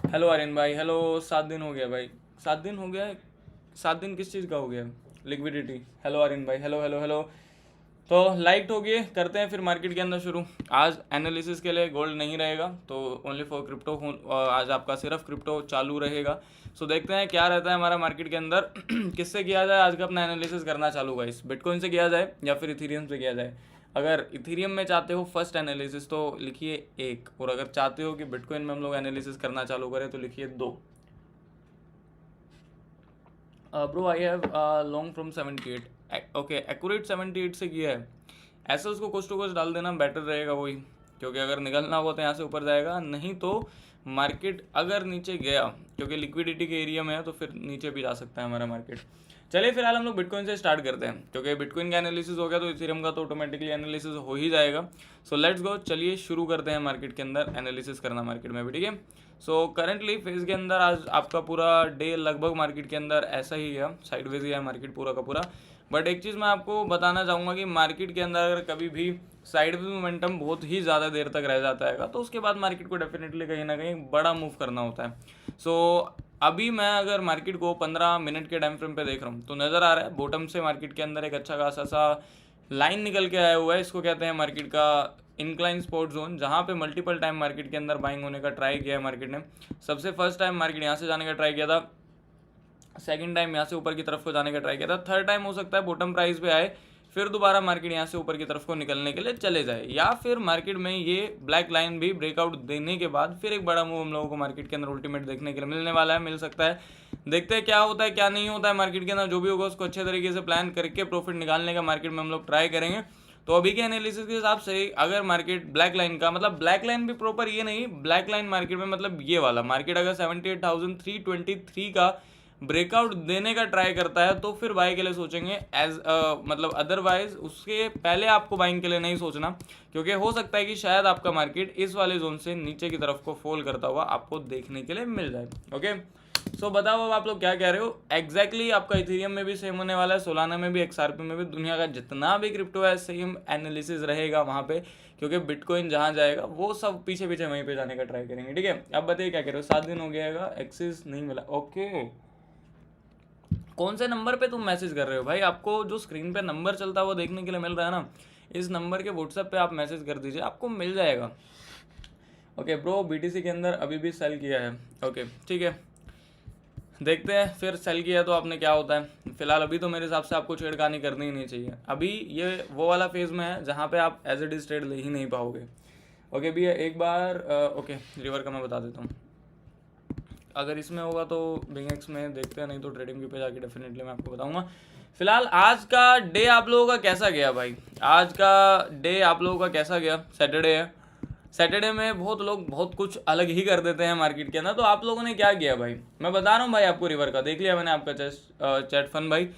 Hello Aryan भाई। Hello. 7 दिन हो गया भाई। 7 दिन हो गया है। 7 दिन किस चीज़ का हो गया? लिक्विडिटी। हेलो आर्यन भाई। Hello hello hello. तो लाइट हो गई, करते हैं फिर मार्केट के अंदर शुरू। आज एनालिसिस के लिए गोल्ड नहीं रहेगा, तो ओनली फॉर क्रिप्टो। आज आपका सिर्फ क्रिप्टो चालू रहेगा। सो देखते हैं क्या रहता है हमारा मार्केट के अंदर। किससे किया जाए आज का अपना एनालिसिस करना चालू गाइस? बिटकॉइन से किया जाए या फिर इथीरियम से किया जाए? अगर इथीरियम में चाहते हो फर्स्ट एनालिसिस तो लिखिए 1, और अगर चाहते हो कि बिटकॉइन में हम लोग एनालिसिस करना चालू करें तो लिखिए 2। Bro I have long from 78। Okay, accurate 78 से किया है। ऐसे उसको कुछ टू कुछ डाल देना बेटर रहेगा वही, क्योंकि अगर निकलना हो तो यहाँ से ऊपर जाएगा, नहीं तो मार्केट अगर नीचे गया, क्योंकि लिक्विडिटी के एरिया में है, तो फिर नीचे भी जा सकता है हमारा मार्केट। चलिए फिलहाल हम लोग बिटकॉइन से स्टार्ट करते हैं, क्योंकि बिटकॉइन का एनालिसिस हो गया तो इथेरियम का तो ऑटोमेटिकली एनालिसिस हो ही जाएगा। सो लेट्स गो, चलिए शुरू करते हैं मार्केट के अंदर एनालिसिस करना मार्केट में भी, ठीक है। सो करंटली फेज के अंदर आज आपका पूरा डे लगभग मार्केट के अंदर ऐसा ही गया, साइडवेज गया मार्केट पूरा का पूरा। बट एक चीज़ मैं आपको बताना चाहूँगा कि मार्केट के अंदर अगर कभी भी साइडवेज मोमेंटम बहुत ही ज़्यादा देर तक रह जाता है तो उसके बाद मार्केट को डेफिनेटली कहीं ना कहीं बड़ा मूव करना होता है। सो अभी मैं अगर मार्केट को 15 मिनट के टाइम फ्रेम पे देख रहा हूँ तो नज़र आ रहा है बॉटम से मार्केट के अंदर एक अच्छा खासा सा लाइन निकल के आया हुआ है। इसको कहते हैं मार्केट का इंक्लाइन स्पॉट जोन, जहाँ पे मल्टीपल टाइम मार्केट के अंदर बाइंग होने का ट्राई किया है मार्केट ने। सबसे फर्स्ट टाइम मार्केट यहाँ से जाने का ट्राई किया था, सेकंड टाइम यहाँ से ऊपर की तरफ को जाने का ट्राई किया था, थर्ड टाइम हो सकता है बॉटम प्राइस पे आए, फिर दोबारा मार्केट यहाँ से ऊपर की तरफ को निकलने के लिए चले जाए, या फिर मार्केट में ये ब्लैक लाइन भी ब्रेकआउट देने के बाद फिर एक बड़ा मूव हम लोगों को मार्केट के अंदर अल्टीमेट देखने के लिए मिलने वाला है, मिल सकता है। देखते हैं क्या होता है क्या नहीं होता है मार्केट के अंदर। जो भी होगा उसको अच्छे तरीके से प्लान करके प्रॉफिट निकालने का मार्केट में हम लोग ट्राई करेंगे। तो अभी के एनालिसिस के हिसाब से अगर मार्केट ब्लैक लाइन का, मतलब ब्लैक लाइन भी प्रॉपर ये नहीं, ब्लैक लाइन मार्केट में मतलब ये वाला मार्केट अगर 78,323 का ब्रेकआउट देने का ट्राई करता है तो फिर बाई के लिए सोचेंगे एज मतलब, अदरवाइज उसके पहले आपको बाइंग के लिए नहीं सोचना, क्योंकि हो सकता है कि शायद आपका मार्केट इस वाले जोन से नीचे की तरफ को फॉल करता हुआ आपको देखने के लिए मिल जाए। ओके, सो बताओ अब आप लोग क्या कह रहे हो एग्जैक्टली। आपका इथेरियम में भी सेम होने वाला है, सोलाना में भी, एक्सआरपी में भी, दुनिया का जितना भी क्रिप्टो है सेम एनालिसिस रहेगा वहाँ पे, क्योंकि बिटकॉइन जहाँ जाएगा वो सब पीछे पीछे वहीं पे जाने का ट्राई करेंगे, ठीक है। अब बताइए क्या कह रहे हो? 7 दिन हो गया, एक्सेस नहीं मिला। ओके, कौन से नंबर पे तुम मैसेज कर रहे हो भाई? आपको जो स्क्रीन पे नंबर चलता है वो देखने के लिए मिल रहा है ना, इस नंबर के व्हाट्सएप पे आप मैसेज कर दीजिए, आपको मिल जाएगा। ओके ब्रो, बीटीसी के अंदर अभी भी सेल किया है। ओके ठीक है, देखते हैं फिर सेल किया तो आपने क्या होता है। फिलहाल अभी तो मेरे हिसाब से आपको छेड़खानी करनी ही नहीं चाहिए। अभी ये वो वाला फेज में है जहाँ पे आप एज इट इज ट्रेड ले ही नहीं पाओगे। ओके भैया एक बार ओके रिवर का मैं बता देता हूँ। अगर इसमें होगा तो बिंग एक्स में देखते हैं, नहीं तो ट्रेडिंग व्यू पे जाके डेफिनेटली मैं आपको बताऊंगा। फिलहाल आज का डे आप लोगों का कैसा गया भाई? आज का डे आप लोगों का कैसा गया? सैटरडे है, सैटरडे में बहुत लोग बहुत कुछ अलग ही कर देते हैं मार्केट के अंदर, तो आप लोगों ने क्या किया भाई? मैं बता रहा हूँ भाई आपको, रिवर का देख लिया मैंने आपका चैट फन भाई।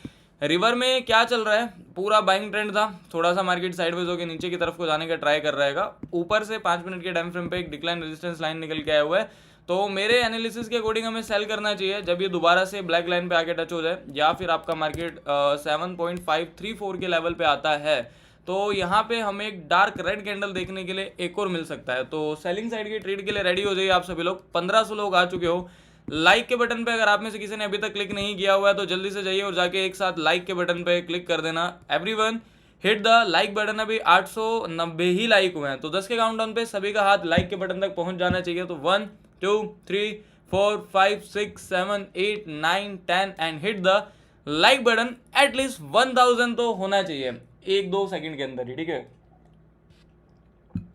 रिवर में क्या चल रहा है? पूरा बाइंग ट्रेंड था, थोड़ा सा मार्केट साइडवेज होकर नीचे की तरफ को जाने का ट्राई कर रहेगा। ऊपर से 5 मिनट के टाइम फ्रेम पे एक डिक्लाइन रेजिस्टेंस लाइन निकल के आया हुआ है, तो मेरे एनालिसिस के अकॉर्डिंग हमें सेल करना चाहिए जब ये दोबारा से ब्लैक लाइन पे आके टच हो जाए, या फिर आपका मार्केट 7.534 के लेवल पे आता है तो यहाँ पे हमें एक डार्क रेड कैंडल देखने के लिए एक और मिल सकता है। तो सेलिंग साइड की ट्रेड के लिए रेडी हो जाइए आप सभी लोग। 1500 लोग आ चुके हो। लाइक के बटन पे अगर आप में से किसी ने अभी तक क्लिक नहीं किया हुआ है तो जल्दी से जाइए और जाके एक साथ लाइक के बटन पे क्लिक कर देना। Everyone hit the like button. अभी 890 ही लाइक हुए हैं, तो 10 के काउंटडाउन पे सभी का हाथ लाइक के बटन तक पहुंच जाना चाहिए। तो 1 2 3 4 5 6 7 8 9 10 and hit the like button. At least 1000 तो होना चाहिए 1-2 सेकंड के अंदर ही, ठीक है।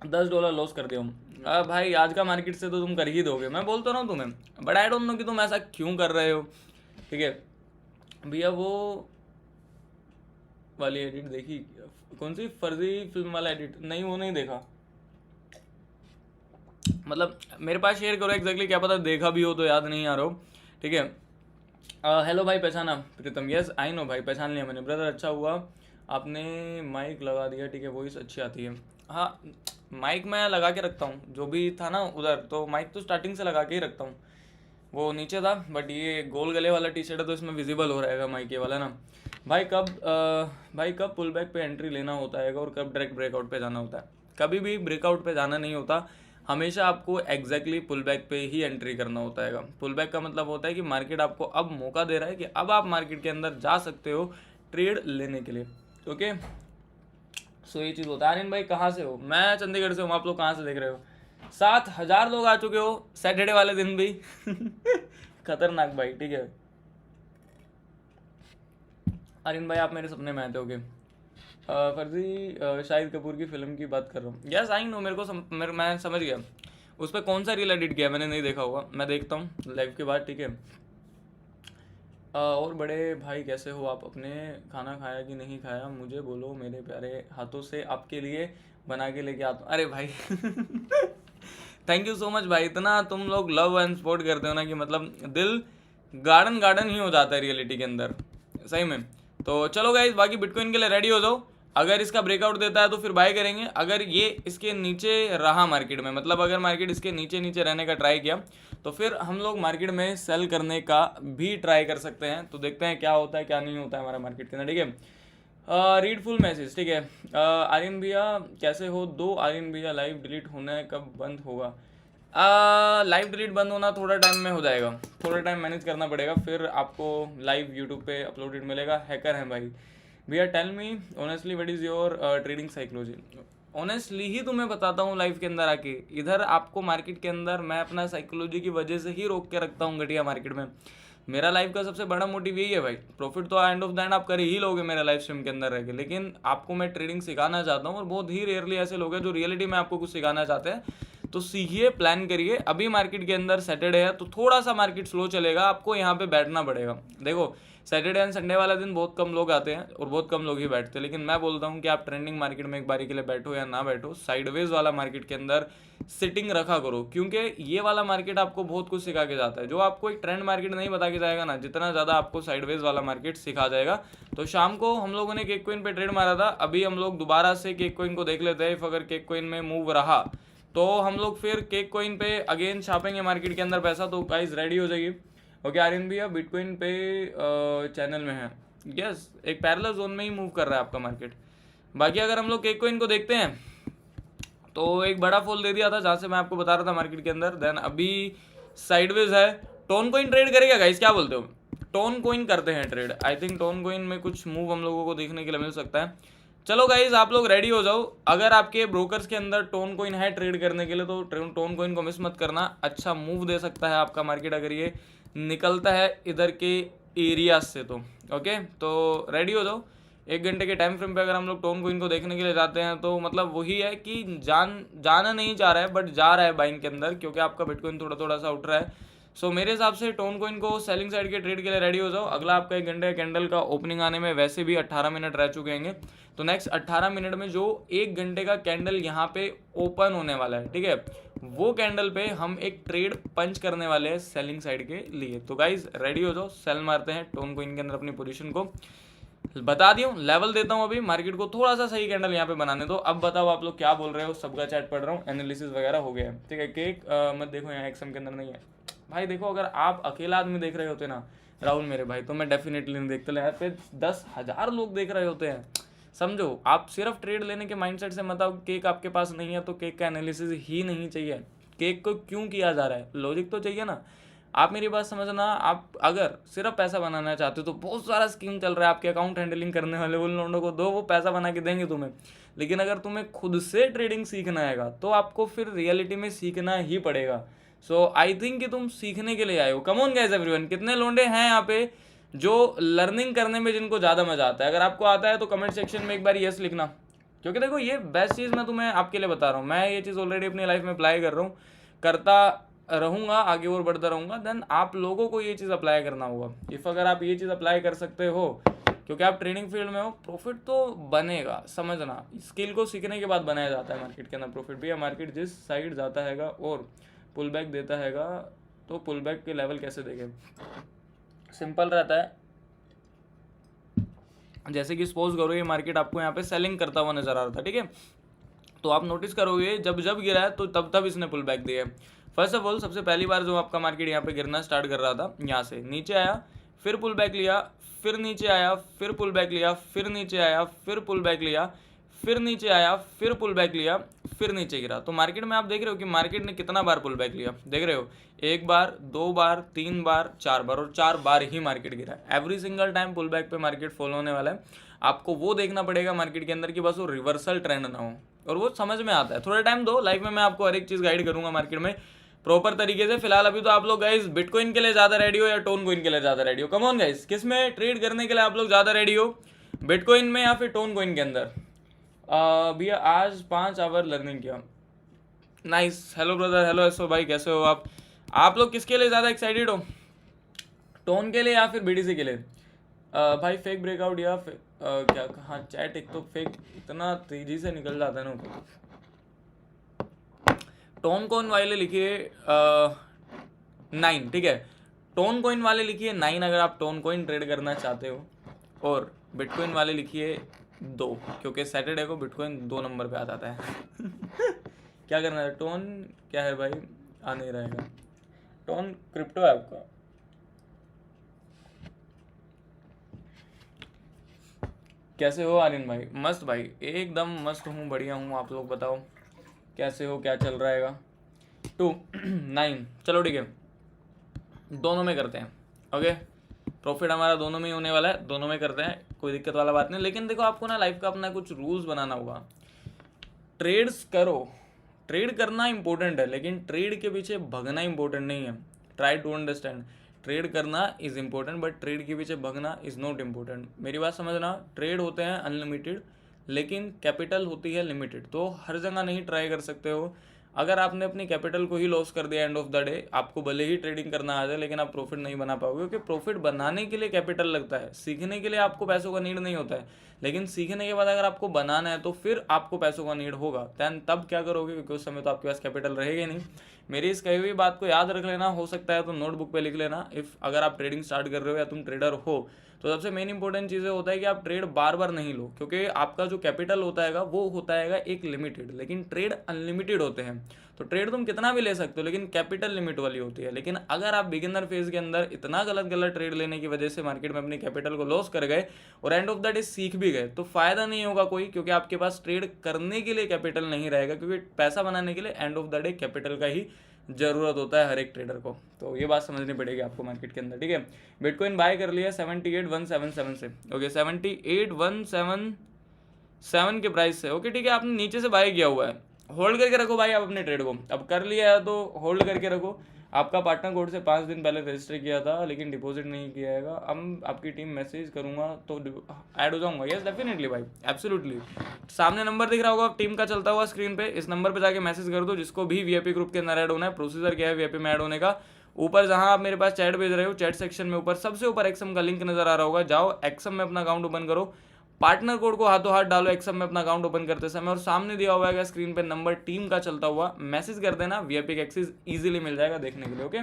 $10 लॉस कर दिया हूँ भाई। आज का मार्केट से तो तुम कर ही दोगे, मैं बोलता रहा हूँ तुम्हें, बट आई डोंट नो कि तुम ऐसा क्यों कर रहे हो, ठीक है भैया। वो वाली एडिट देखी? कौन सी फर्जी फिल्म वाला एडिट? नहीं, वो नहीं देखा। मतलब मेरे पास शेयर करो एग्जैक्टली, क्या पता देखा भी हो तो याद नहीं आ रहा हो, ठीक है। हेलो भाई, पहचाना प्रीतम? यस आई नो भाई, पहचान लिया मैंने ब्रदर। अच्छा हुआ आपने माइक लगा दिया, ठीक है, वॉइस अच्छी आती है। हाँ, माइक मैं लगा के रखता हूँ, जो भी था ना उधर, तो माइक तो स्टार्टिंग से लगा के ही रखता हूँ। वो नीचे था, बट ये गोल गले वाला टी शर्ट है तो इसमें विजिबल हो रहेगा माइक ये वाला ना। भाई कब पुल बैक पे एंट्री लेना होता है और कब डायरेक्ट ब्रेकआउट पे जाना होता है? कभी भी ब्रेकआउट पे जाना नहीं होता। हमेशा आपको एग्जैक्टली पुल बैक पे ही एंट्री करना होता है। पुल बैक का मतलब होता है कि मार्केट आपको अब मौका दे रहा है कि अब आप मार्केट के अंदर जा सकते हो ट्रेड लेने के लिए। ओके, सो ये चीज़ होता है। आर्यन भाई कहाँ से हो? मैं चंडीगढ़ से हूँ। आप लोग कहाँ से देख रहे हो? 7,000 लोग आ चुके हो सैटरडे वाले दिन भी। खतरनाक भाई, ठीक है। आर्यन भाई आप मेरे सपने में आते होगे। फर्जी शाहिद कपूर की फिल्म की बात कर रहा हूँ। यस आई नो, मेरे को मैं समझ गया। उस पर कौन सा रील एडिट किया मैंने नहीं देखा होगा, मैं देखता हूँ लाइव के बाद, ठीक है। और बड़े भाई कैसे हो आप? अपने खाना खाया कि नहीं खाया मुझे बोलो, मेरे प्यारे हाथों से आपके लिए बना के लेके आता हूँ। अरे भाई थैंक यू सो मच भाई, इतना तुम लोग लव एंड सपोर्ट करते हो ना कि मतलब दिल गार्डन गार्डन ही हो जाता है रियलिटी के अंदर, सही में। तो चलो गाइस, बाकी बिटकॉइन के लिए रेडी हो जाओ। अगर इसका ब्रेकआउट देता है तो फिर बाय करेंगे। अगर ये इसके नीचे रहा मार्केट में, मतलब अगर मार्केट इसके नीचे नीचे रहने का ट्राई किया तो फिर हम लोग मार्केट में सेल करने का भी ट्राई कर सकते हैं। तो देखते हैं क्या होता है क्या नहीं होता है हमारा मार्केट के अंदर, ठीक है। रीड फुल मैसेज, ठीक है। आर्यन भैया कैसे हो? दो आर्यन भैया लाइव डिलीट होना कब बंद होगा? लाइव डिलीट बंद होना थोड़ा टाइम में हो जाएगा, थोड़ा टाइम मैनेज करना पड़ेगा, फिर आपको लाइव यूट्यूब पे अपलोडेड मिलेगा। हैकर हैं भाई। भैया tell me honestly what is your trading psychology? Honestly ही तुम्हें बताता हूँ लाइफ के अंदर आके। इधर आपको मार्केट के अंदर मैं अपना साइकोलॉजी की वजह से ही रोक के रखता हूँ घटिया मार्केट में। मेरा लाइफ का सबसे बड़ा मोटिव यही है भाई, प्रॉफिट तो एंड ऑफ द एंड आप कर ही लोगे मेरा लाइव स्ट्रीम के अंदर रह के, लेकिन आपको मैं ट्रेडिंग सिखाना चाहता हूँ। और बहुत ही रेयरली ऐसे लोग हैं जो रियलिटी में आपको कुछ सिखाना चाहते हैं। तो सीखिए, प्लान करिए। अभी मार्केट के अंदर सैटरडे है तो थोड़ा सा मार्केट स्लो चलेगा, आपको यहाँ पे बैठना पड़ेगा। देखो सैटरडे एंड संडे वाला दिन बहुत कम लोग आते हैं और बहुत कम लोग ही बैठते हैं, लेकिन मैं बोलता हूँ कि आप ट्रेंडिंग मार्केट में एक बारी के लिए बैठो या ना बैठो, साइडवेज वाला मार्केट के अंदर सिटिंग रखा करो, क्योंकि ये वाला मार्केट आपको बहुत कुछ सिखा के जाता है। जो आपको एक ट्रेंड मार्केट नहीं बता के जाएगा ना, जितना ज़्यादा आपको साइडवेज वाला मार्केट सिखा जाएगा। तो शाम को हम लोगों ने केक कोइन पे ट्रेड मारा था, अभी हम लोग दोबारा से केक कोइन को देख लेते हैं। इफ अगर केक कोइन में मूव रहा तो हम लोग फिर केक कोइन पे अगेन छापेंगे मार्केट के अंदर पैसा। तो गाइस रेडी हो जाइए। ओके, आर्यन भैया बिटकॉइन पे चैनल में है। यस, एक पैरेलल जोन में ही मूव कर रहा है आपका मार्केट। बाकी अगर हम लोग केक कोइन को देखते हैं तो एक बड़ा फॉल दे दिया था जहाँ से मैं आपको बता रहा था मार्केट के अंदर, देन अभी साइडवेज है। टोन कोइन ट्रेड करेगा गाइस, क्या बोलते हो? टोन कोइन करते हैं trade, I think tone coin में कुछ मूव हम लोगों को देखने के लिए मिल सकता है। चलो गाइज आप लोग रेडी हो जाओ। अगर आपके ब्रोकर्स के अंदर टोन कोइन है ट्रेड करने के लिए तो टोन कोइन को मिस मत करना। अच्छा मूव दे सकता है आपका मार्केट अगर ये निकलता है इधर के एरिया से तो। ओके, तो रेडी हो जाओ। 1 घंटे के टाइम फ्रेम पे अगर हम लोग टोन कोइन को देखने के लिए जाते हैं तो मतलब वही है कि जाना नहीं चाह रहा है बट जा रहा है बाइंग के अंदर, क्योंकि आपका बिटकॉइन थोड़ा थोड़ा सा उठ रहा है। सो मेरे हिसाब से टोन कोइन को सेलिंग साइड के ट्रेड के लिए रेडी हो जाओ। अगला आपका 1 घंटे कैंडल का ओपनिंग आने में वैसे भी 18 मिनट रह चुके हैं, तो नेक्स्ट 18 मिनट में जो 1 घंटे का कैंडल यहाँ पे ओपन होने वाला है, ठीक है, वो कैंडल पे हम एक ट्रेड पंच करने वाले हैं सेलिंग साइड के लिए। तो गाइज रेडी हो जाओ, सेल मारते हैं टोन कोइन के अंदर अपनी पोजीशन को। बता दी हूँ, लेवल देता हूँ अभी मार्केट को, थोड़ा सा सही कैंडल यहाँ पे बनाने दो। अब बताओ आप लोग क्या बोल रहे हो? सबका चैट पढ़ रहा हूँ, एनालिसिस वगैरह हो गया है, ठीक है। केक मत देखो, यहाँ एक्सएम के अंदर नहीं है भाई। देखो अगर आप अकेला आदमी देख रहे होते ना राहुल मेरे भाई, तो मैं डेफिनेटली नहीं देखता। यहाँ पे 10,000 लोग देख रहे होते हैं, समझो। आप सिर्फ ट्रेड लेने के माइंडसेट से मत आओ। केक आपके पास नहीं है तो केक का एनालिसिस ही नहीं चाहिए। केक को क्यों किया जा रहा है, लॉजिक तो चाहिए ना। आप मेरी बात समझना, आप अगर सिर्फ पैसा बनाना चाहते हो तो बहुत सारा स्कीम चल रहा है। आपके अकाउंट हैंडलिंग करने वाले उन लोगों को दो, वो पैसा बना के देंगे तुम्हें। लेकिन अगर तुम्हें खुद से ट्रेडिंग सीखना आएगा तो आपको फिर रियलिटी में सीखना ही पड़ेगा। सो आई थिंक कि तुम सीखने के लिए आए हो। कम ऑन गाइस एवरीवन, कितने लोंडे हैं यहाँ पे जो लर्निंग करने में जिनको ज़्यादा मजा आता है? अगर आपको आता है तो कमेंट सेक्शन में एक बार यस लिखना, क्योंकि देखो ये बेस्ट चीज़ मैं तुम्हें आपके लिए बता रहा हूँ। मैं ये चीज़ ऑलरेडी अपनी लाइफ में अप्लाई कर रहा हूँ, करता रहूँगा, आगे और बढ़ता रहूँगा। देन आप लोगों को ये चीज़ अप्लाई करना होगा। इफ़ अगर आप ये चीज़ अप्लाई कर सकते हो, क्योंकि आप ट्रेडिंग फील्ड में हो, प्रॉफिट तो बनेगा, समझना। स्किल को सीखने के बाद बनाया जाता है मार्केट के अंदर प्रॉफिट भी। मार्केट जिस साइड जाता हैगा और पुल बैक देता हैगा तो पुल बैक के लेवल कैसे देखें? सिंपल रहता है। जैसे कि सपोज करो ये मार्केट आपको यहाँ पे सेलिंग करता हुआ नजर आ रहा था, ठीक है, तो आप नोटिस करोगे जब जब गिरा है तो तब तब इसने पुल बैक दिया है। फर्स्ट ऑफ ऑल सबसे पहली बार जो आपका मार्केट यहाँ पे गिरना स्टार्ट कर रहा था, यहाँ से नीचे आया, फिर पुल बैक लिया, फिर नीचे आया, फिर पुल बैक लिया, फिर नीचे आया, फिर पुल बैक लिया, फिर नीचे आया, फिर पुल बैक लिया, फिर नीचे गिरा। तो मार्केट में आप देख रहे हो कि मार्केट ने कितना बार पुल बैक लिया, देख रहे हो, 1 बार, 2 बार, 3 बार, 4 बार, और 4 बार ही मार्केट गिरा। Every single time pull back पे मार्केट फॉलो होने वाला है। आपको वो देखना पड़ेगा मार्केट के अंदर कि बस वो रिवर्सल ट्रेंड ना हो, और वो समझ में आता है। थोड़ा टाइम दो, लाइफ में मैं आपको हर एक चीज़ गाइड करूंगा मार्केट में प्रॉपर तरीके से। फिलहाल अभी तो आप लोग गाइस बिटकॉइन के लिए ज़्यादा रेडी हो या टोन कॉइन के लिए ज़्यादा रेडी हो? कम ऑन गाइस, किस में ट्रेड करने के लिए आप लोग ज़्यादा रेडी हो, बिटकॉइन में या फिर टोन कॉइन के अंदर? भैया आज 5 आवर लर्निंग किया। नाइस, हेलो ब्रदर, हेलो एसो भाई, कैसे हो आप लोग किसके लिए ज़्यादा एक्साइटेड हो, टोन के लिए या फिर बीडीसी के लिए? भाई फेक ब्रेकआउट या क्या कहाँ चैट, एक तो फेक इतना तेजी से निकल जाता है ना। टोन कॉइन वाले लिखिए 9, ठीक है, टोन कॉइन वाले लिखिए 9 अगर आप टोन कॉइन ट्रेड करना चाहते हो, और बिटकॉइन वाले लिखिए 2, क्योंकि सैटरडे को बिटकॉइन 2 नंबर पे आ जाता है। क्या करना है? टोन क्या है भाई, आ नहीं रहेगा। टोन क्रिप्टो है आपका। कैसे हो आर्यन भाई? मस्त भाई, एकदम मस्त हूँ, बढ़िया हूँ। आप लोग बताओ कैसे हो, क्या चल रहा है? 2-9, चलो ठीक है, दोनों में करते हैं। ओके, प्रॉफिट हमारा दोनों में ही होने वाला है, दोनों में करते हैं, कोई दिक्कत वाला बात नहीं। लेकिन देखो, आपको ना लाइफ का अपना कुछ रूल्स बनाना होगा। ट्रेड्स करो, ट्रेड करना इंपॉर्टेंट है, लेकिन ट्रेड के पीछे भगना इंपॉर्टेंट नहीं है। ट्राई टू अंडरस्टैंड, ट्रेड करना इज इंपॉर्टेंट, बट ट्रेड के पीछे भगना इज नॉट इंपॉर्टेंट। मेरी बात समझना, ट्रेड होते हैं अनलिमिटेड, लेकिन कैपिटल होती है लिमिटेड। तो हर जगह नहीं ट्राई कर सकते हो। अगर आपने अपनी कैपिटल को ही लॉस कर दिया एंड ऑफ द डे, आपको भले ही ट्रेडिंग करना आ जाए, लेकिन आप प्रॉफिट नहीं बना पाओगे, क्योंकि प्रॉफिट बनाने के लिए कैपिटल लगता है, सीखने के लिए आपको पैसों का नीड नहीं होता है। लेकिन सीखने के बाद अगर आपको बनाना है तो फिर आपको पैसों का नीड होगा। दैन तब क्या करोगे, क्योंकि उस समय तो आपके पास कैपिटल रहेगा नहीं। मेरी इस कही हुई बात को याद रख लेना, हो सकता है तो नोटबुक पे लिख लेना। इफ़ अगर आप ट्रेडिंग स्टार्ट कर रहे हो या तुम ट्रेडर हो, तो सबसे मेन इंपॉर्टेंट चीज़ होता है कि आप ट्रेड बार बार नहीं लो, क्योंकि आपका जो कैपिटल होता है वो होता है एक लिमिटेड, लेकिन ट्रेड अनलिमिटेड होते हैं। तो ट्रेड तुम कितना भी ले सकते हो, लेकिन कैपिटल लिमिट वाली होती है। लेकिन अगर आप बिगिनर फेज के अंदर इतना गलत गलत ट्रेड लेने की वजह से मार्केट में अपनी कैपिटल को लॉस कर गए और एंड ऑफ द डे सीख भी गए, तो फायदा नहीं होगा कोई, क्योंकि आपके पास ट्रेड करने के लिए कैपिटल नहीं रहेगा। क्योंकि पैसा बनाने के लिए and of the day capital का ही जरूरत होता है हर एक ट्रेडर को। तो ये बात समझनी पड़ेगी आपको मार्केट के अंदर, ठीक है। बिटकॉइन बाय कर लिया 78,177 से, ओके, 78,177 के प्राइस से, ओके ठीक है। आपने नीचे से बाय किया हुआ है, होल्ड करके रखो भाई आप अपने ट्रेड को। अब कर लिया है तो होल्ड करके रखो। आपका पार्टनर कोड से 5 दिन पहले रजिस्टर किया था, लेकिन डिपॉजिट नहीं किया है। अब आपकी टीम मैसेज करूंगा तो ऐड हो जाऊंगा। यस डेफिनेटली भाई, एब्सोल्युटली। सामने नंबर दिख रहा होगा टीम का चलता हुआ स्क्रीन पे, इस नंबर पे जाके मैसेज कर दो जिसको भी वीआईपी ग्रुप के अंदर ऐड होना है। प्रोसीजर क्या है वीआईपी में ऐड होने का, ऊपर जहां आप मेरे पास चैट भेज रहे हो, चैट सेक्शन में ऊपर सबसे ऊपर एक्सम का लिंक नजर आ रहा होगा, जाओ एक्सम में अपना अकाउंट ओपन करो, पार्टनर कोड को हाथों हाथ डालो एक्सम में अपना अकाउंट ओपन करते समय, और सामने दिया हुआ है स्क्रीन पे नंबर टीम का चलता हुआ, मैसेज कर देना, वीआईपी एक्सेस इजीली मिल जाएगा देखने के लिए। ओके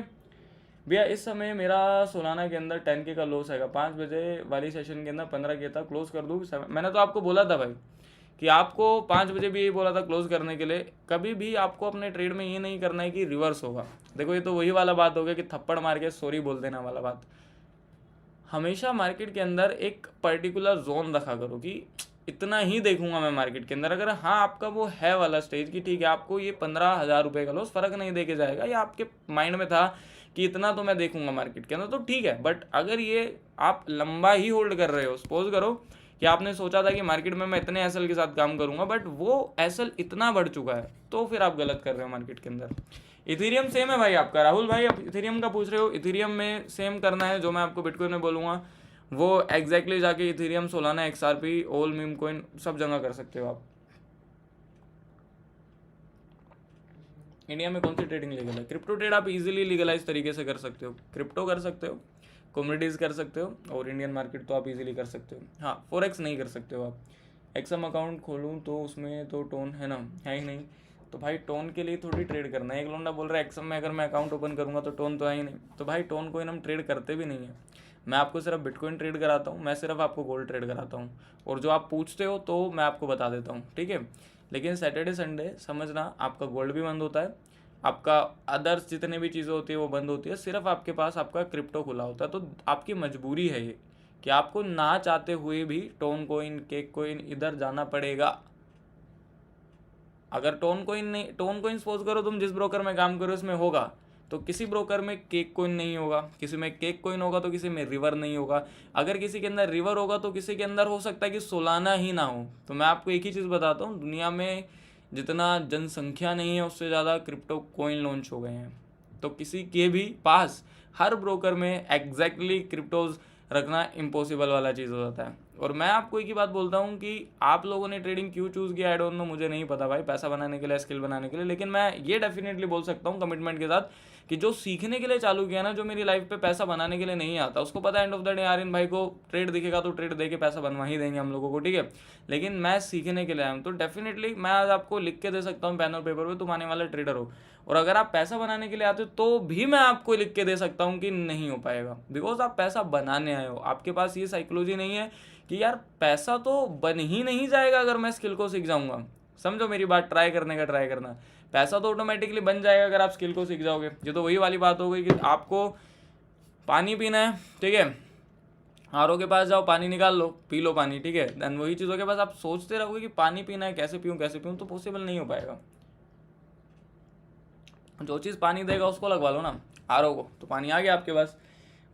भैया, इस समय मेरा सोलाना के अंदर 10K का लॉस आएगा, 5 बजे वाली सेशन के अंदर 15K था, क्लोज कर दूँ? मैंने तो आपको बोला था भाई कि आपको 5 बजे भी यही बोला था क्लोज करने के लिए। कभी भी आपको अपने ट्रेड में ये नहीं करना है कि रिवर्स होगा। देखो, ये तो वही वाला बात हो गया कि थप्पड़ मार के सॉरी बोल देना वाला बात। हमेशा मार्केट के अंदर एक पर्टिकुलर जोन रखा करो कि इतना ही देखूंगा मैं मार्केट के अंदर। अगर हाँ आपका वो है वाला स्टेज कि ठीक है आपको ये 15,000 रुपये का लॉस फर्क नहीं देके जाएगा, या आपके माइंड में था कि इतना तो मैं देखूंगा मार्केट के अंदर, तो ठीक है। बट अगर ये आप लंबा ही होल्ड कर रहे हो, सपोज करो कि आपने सोचा था कि मार्केट में मैं इतने एसएल के साथ काम करूंगा, बट वो एसएल इतना बढ़ चुका है, तो फिर आप गलत कर रहे हो मार्केट के अंदर। इथेरियम सेम है भाई आपका, राहुल भाई आप इथेरियम का पूछ रहे हो, इथेरियम में सेम करना है जो मैं आपको बिटकॉइन में बोलूँगा, वो एग्जैक्टली जाके इथेरियम, सोलाना, एक्सआरपी, ओल, मीम कॉइन सब जगह कर सकते हो आप। इंडिया में कौन सी ट्रेडिंग लीगल है? क्रिप्टो ट्रेड आप इजीली लीगलाइज तरीके से कर सकते हो, क्रिप्टो कर सकते हो, कम्युनिटीज़ कर सकते हो, और इंडियन मार्केट तो आप इजीली कर सकते हो। हाँ, फॉरेक्स नहीं कर सकते हो आप। एक्सएम अकाउंट खोलूँ तो उसमें तो टोन है ना, है ही नहीं, तो भाई टोन के लिए थोड़ी ट्रेड करना है। एक लोंडा बोल रहा है एक्सएम में अगर मैं अकाउंट ओपन करूँगा तो टोन तो है ही नहीं, तो भाई टोन कोइन हम ट्रेड करते भी नहीं है। मैं आपको सिर्फ बिटकॉइन ट्रेड कराता हूँ, मैं सिर्फ आपको गोल्ड ट्रेड कराता हूँ, और जो आप पूछते हो तो मैं आपको बता देता हूँ, ठीक है। लेकिन सैटरडे संडे समझना, आपका गोल्ड भी बंद होता है, आपका अदर्स जितने भी चीज़ें होती है वो बंद होती है, सिर्फ आपके पास आपका क्रिप्टो खुला होता है। तो आपकी मजबूरी है ये कि आपको ना चाहते हुए भी टोन कोइन, केक कोइन इधर जाना पड़ेगा। अगर टोन कोइन सपोज करो तुम जिस ब्रोकर में काम करो उसमें होगा, तो किसी ब्रोकर में केक कोइन नहीं होगा, किसी में केक कोइन होगा तो किसी में रिवर नहीं होगा। अगर किसी के अंदर रिवर होगा तो किसी के अंदर हो सकता है कि सोलाना ही ना हो। तो मैं आपको एक ही चीज़ बताता हूँ, दुनिया में जितना जनसंख्या नहीं है उससे ज़्यादा क्रिप्टो कोइन लॉन्च हो गए हैं। तो किसी के भी पास हर ब्रोकर में एग्जैक्टली क्रिप्टोज रखना इम्पॉसिबल वाला चीज़ हो जाता है। और मैं आपको एक ही बात बोलता हूँ कि आप लोगों ने ट्रेडिंग क्यों चूज़ किया, आई डोंट नो, मुझे नहीं पता भाई, पैसा बनाने के लिए, स्किल बनाने के लिए। लेकिन मैं ये डेफिनेटली बोल सकता हूँ कमिटमेंट के साथ कि जो सीखने के लिए चालू किया ना, जो मेरी लाइफ पे पैसा बनाने के लिए नहीं आता, उसको पता है end of the day Aryan भाई को ट्रेड दिखेगा तो ट्रेड दे के पैसा बनवा ही देंगे हम लोगों को, ठीक है। लेकिन मैं सीखने के लिए आया हूँ, तो डेफिनेटली मैं आज आपको लिख के दे सकता हूँ पेन और पेपर पे, तुम आने वाले ट्रेडर हो। और अगर आप पैसा बनाने के लिए आते हो तो भी मैं आपको लिख के दे सकता हूँ कि नहीं हो पाएगा, बिकॉज आप पैसा बनाने आए हो। आपके पास ये साइकोलॉजी नहीं है कि यार पैसा तो बन ही नहीं जाएगा अगर मैं स्किल को सीख जाऊंगा। समझो मेरी बात, ट्राई करने का ट्राई करना, पैसा तो ऑटोमेटिकली बन जाएगा अगर आप स्किल को सीख जाओगे। ये तो वही वाली बात हो गई कि आपको पानी पीना है, ठीक है, आरओ के पास जाओ, पानी निकाल लो, पी लो पानी, ठीक है। देन वही चीज़ों के पास आप सोचते रहोगे कि पानी पीना है, कैसे पीऊँ, तो पॉसिबल नहीं हो पाएगा। जो चीज़ पानी देगा उसको लगवा लो ना, आरओ को, तो पानी आ गया आपके पास।